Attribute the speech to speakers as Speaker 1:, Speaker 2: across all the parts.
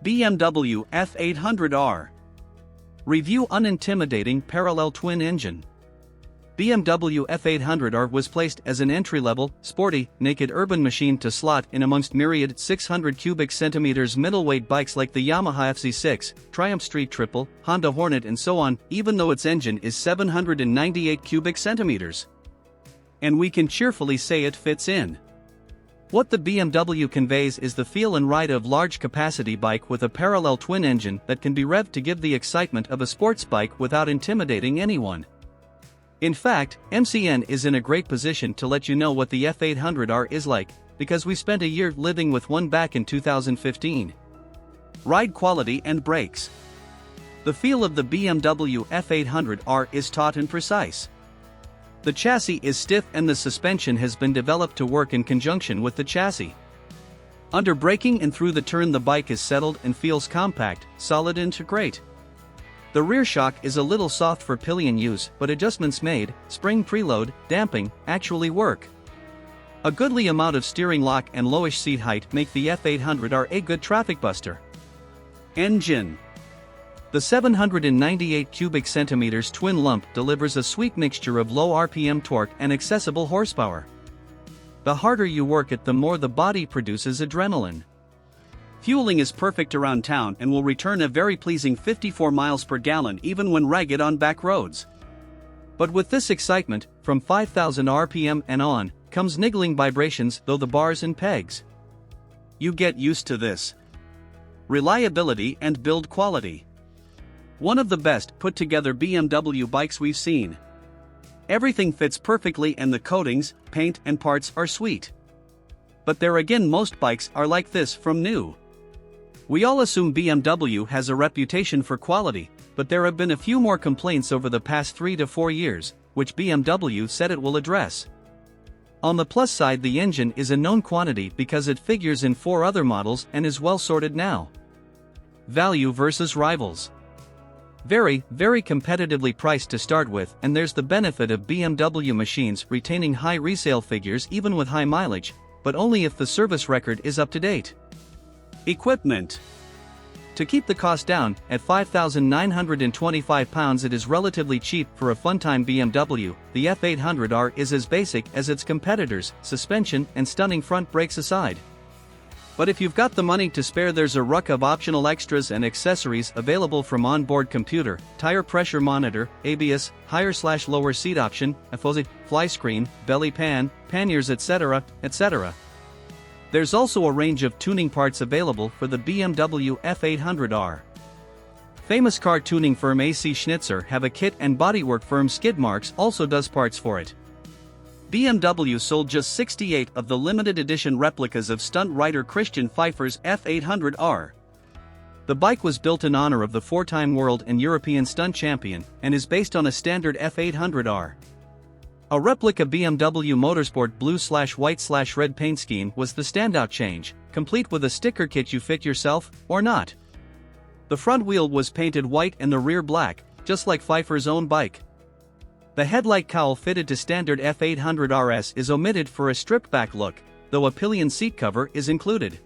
Speaker 1: BMW F800R Review Unintimidating Parallel Twin Engine. BMW F800R was placed as an entry-level, sporty, naked urban machine to slot in amongst myriad 600 cubic centimeters middleweight bikes like the Yamaha FZ6, Triumph Street Triple, Honda Hornet and so on, even though its engine is 798 cubic centimeters. And we can cheerfully say it fits in. What the BMW conveys is the feel and ride of large-capacity bike with a parallel twin engine that can be revved to give the excitement of a sports bike without intimidating anyone. In fact, MCN is in a great position to let you know what the F800R is like, because we spent a year living with one back in 2015. Ride quality and brakes. The feel of the BMW F800R is taut and precise. The chassis is stiff and the suspension has been developed to work in conjunction with the chassis. Under braking and through the turn the bike is settled and feels compact, solid and great. The rear shock is a little soft for pillion use, but adjustments made, spring preload, damping, actually work. A goodly amount of steering lock and lowish seat height make the F800R a good traffic buster. Engine. The 798 cubic centimeters twin lump delivers a sweet mixture of low RPM torque and accessible horsepower. The harder you work it, the more the body produces adrenaline. Fueling is perfect around town and will return a very pleasing 54 miles per gallon even when ragged on back roads. But with this excitement, from 5,000 RPM and on, comes niggling vibrations though the bars and pegs. You get used to this. Reliability and build quality. One of the best put together BMW bikes we've seen. Everything fits perfectly and the coatings, paint and parts are sweet. But there again, most bikes are like this from new. We all assume BMW has a reputation for quality, but there have been a few more complaints over the past 3 to 4 years, which BMW said it will address. On the plus side, the engine is a known quantity because it figures in 4 other models and is well sorted now. Value versus rivals. Very, very competitively priced to start with, and there's the benefit of BMW machines retaining high resale figures even with high mileage, but only if the service record is up to date. Equipment. To keep the cost down, at £5,925 it is relatively cheap for a fun-time BMW. The F800R is as basic as its competitors, suspension and stunning front brakes aside. But if you've got the money to spare, there's a ruck of optional extras and accessories available, from onboard computer, tire pressure monitor, ABS, higher/lower seat option, a fly screen, belly pan, panniers, etc., etc. There's also a range of tuning parts available for the BMW F800R. Famous car tuning firm AC Schnitzer have a kit, and bodywork firm Skidmarks also does parts for it. BMW sold just 68 of the limited edition replicas of stunt rider Christian Pfeiffer's F800R. The bike was built in honor of the 4-time world and European stunt champion, and is based on a standard F800R. A replica BMW Motorsport blue/white/red paint scheme was the standout change, complete with a sticker kit you fit yourself, or not. The front wheel was painted white and the rear black, just like Pfeiffer's own bike. The headlight cowl fitted to standard F800RS is omitted for a stripped-back look, though a pillion seat cover is included.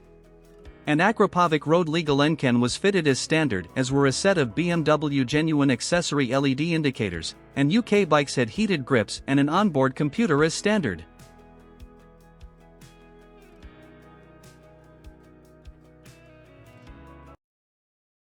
Speaker 1: An Akrapovic road legal N-can was fitted as standard, as were a set of BMW genuine accessory LED indicators, and UK bikes had heated grips and an onboard computer as standard.